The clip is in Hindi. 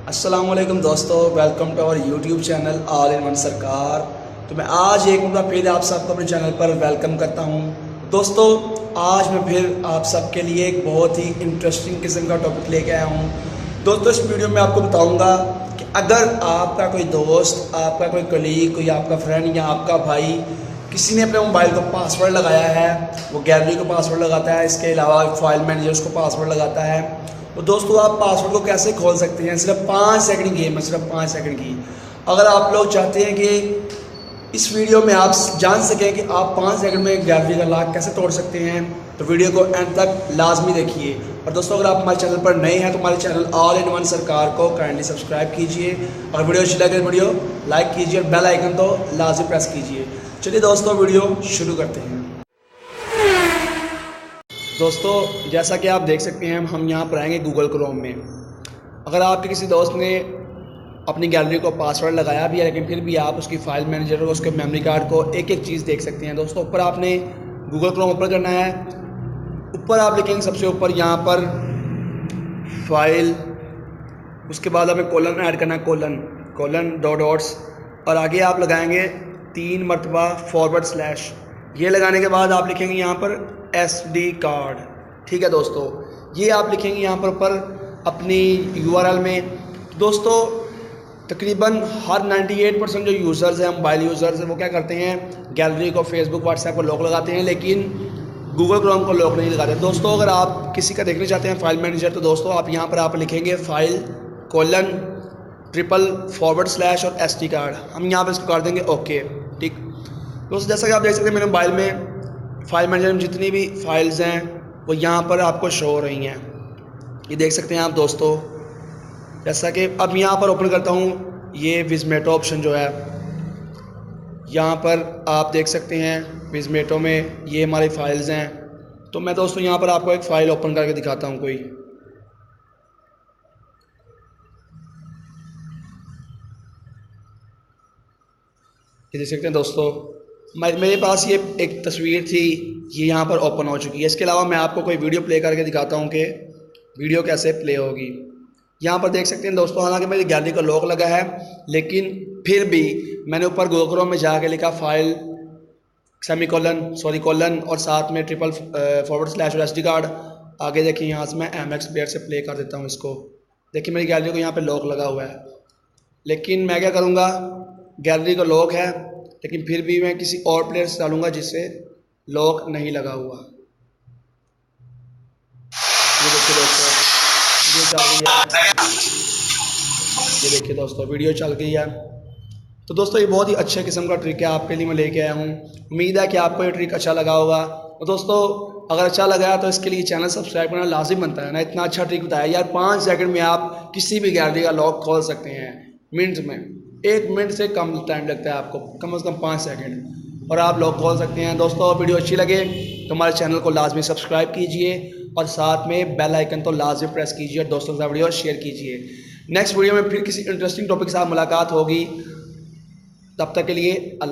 अस्सलाम वालेकुम दोस्तों, welcome to our YouTube channel all in one सरकार। तो मैं आज एक बार फिर आप सबको अपने चैनल पर वेलकम करता हूं। दोस्तों, आज मैं फिर आप सबके लिए एक बहुत ही इंटरेस्टिंग किस्म का टॉपिक लेके आया हूं। दोस्तों, इस वीडियो में आपको बताऊंगा कि अगर आपका कोई दोस्त, आपका कोई कलीग, कोई आपका फ्रेंड या आपका भाई किसी ने अपने मोबाइल को पासवर्ड लगाया है, वो गैलरी को पासवर्ड लगाता है, इसके अलावा फाइल मैनेजर्स को पासवर्ड लगाता है, तो दोस्तों आप पासवर्ड को कैसे खोल सकते हैं। सिर्फ 5 सेकंड की गेम है, सिर्फ 5 सेकंड की। अगर आप लोग चाहते हैं कि इस वीडियो में आप जान सकें कि आप 5 सेकंड में गैलरी का लॉक कैसे तोड़ सकते हैं, तो वीडियो को एंड तक लाजमी देखिए। और दोस्तों, अगर आप हमारे चैनल पर नए हैं तो हमारे चैनल ऑल इन वन सरकार को काइंडली सब्सक्राइब कीजिए, और वीडियो अच्छी लगे वीडियो लाइक कीजिए और बेल आइकन तो लाजमी प्रेस कीजिए। चलिए दोस्तों, वीडियो शुरू करते हैं। दोस्तों, जैसा कि आप देख सकते हैं, हम यहाँ पर आएंगे गूगल क्रोम में। अगर आपके किसी दोस्त ने अपनी गैलरी को पासवर्ड लगाया भी है, लेकिन फिर भी आप उसकी फाइल मैनेजर और उसके मेमोरी कार्ड को एक एक चीज़ देख सकते हैं। दोस्तों, ऊपर आपने गूगल क्रोम ओपन करना है। ऊपर आप लिखेंगे सबसे ऊपर यहाँ पर फाइल, उसके बाद हमें कोलन ऐड करना है, कोलन डॉट डॉट्स, और आगे आप लगाएंगे 3 मरतबा /। ये लगाने के बाद आप लिखेंगे यहाँ पर SD कार्ड। ठीक है दोस्तों, ये आप लिखेंगे यहाँ पर ऊपर अपनी URL में। दोस्तों, तकरीबन हर 98% जो यूज़र्स हैं, मोबाइल यूज़र्स हैं, वो क्या करते हैं, गैलरी को, फेसबुक, व्हाट्सएप को लॉक लगाते हैं, लेकिन गूगल क्रोम को लॉक नहीं लगाते। दोस्तों, अगर आप किसी का देखना चाहते हैं फाइल मैनेजर, तो दोस्तों आप यहाँ पर आप लिखेंगे फाइल :// और SD कार्ड। हम यहाँ पर इसको कर देंगे ओके। ठीक दोस्तों, जैसा कि आप देख सकते हैं, मेरे मोबाइल में फाइल मैनेजर में जितनी भी फाइल्स हैं वो यहाँ पर आपको शो हो रही हैं। ये देख सकते हैं आप दोस्तों। जैसा कि अब यहाँ पर ओपन करता हूँ, ये विज़मेटो ऑप्शन जो है, यहाँ पर आप देख सकते हैं विज़मेटो में ये हमारी फाइल्स हैं। तो मैं दोस्तों यहाँ पर आपको एक फ़ाइल ओपन करके दिखाता हूँ कोई। ये देख सकते हैं दोस्तों, मेरे पास ये एक तस्वीर थी, ये यहाँ पर ओपन हो चुकी है। इसके अलावा मैं आपको कोई वीडियो प्ले करके दिखाता हूँ कि वीडियो कैसे प्ले होगी। यहाँ पर देख सकते हैं दोस्तों, हालांकि मेरी गैलरी का लॉक लगा है, लेकिन फिर भी मैंने ऊपर गूगल क्रोम में जाके लिखा फाइल कोलन और साथ में // और SD कार्ड। आगे देखिए, यहाँ से मैं MX प्लेयर से प्ले कर देता हूँ इसको। देखिए, मेरी गैलरी को यहाँ पर लॉक लगा हुआ है, लेकिन मैं क्या करूँगा, गैलरी का लॉक है, लेकिन फिर भी मैं किसी और प्लेयर से डालूंगा जिससे लॉक नहीं लगा हुआ। ये देखिए दोस्तों, वीडियो चल गई है। ये देखिए दोस्तों, वीडियो चल गई है। तो दोस्तों, ये बहुत ही अच्छे किस्म का ट्रिक है, आपके लिए मैं लेके आया हूँ। उम्मीद है कि आपको ये ट्रिक अच्छा लगा होगा। तो दोस्तों, अगर अच्छा लगा तो इसके लिए चैनल सब्सक्राइब करना लाजिम बनता है ना। इतना अच्छा ट्रिक बताया यार, 5 सेकंड में आप किसी भी गैलरी का लॉक खोल सकते हैं, मिनट में। 1 मिनट से कम टाइम लगता है आपको, कम से कम 5 सेकंड, और आप लॉक खोल सकते हैं। दोस्तों, वीडियो अच्छी लगे तो हमारे चैनल को लाजमी सब्सक्राइब कीजिए, और साथ में बेल आइकन तो लाजमी प्रेस कीजिए, और दोस्तों के साथ वीडियो शेयर कीजिए। नेक्स्ट वीडियो में फिर किसी इंटरेस्टिंग टॉपिक के साथ मुलाकात होगी। तब तक के लिए अल्लाह।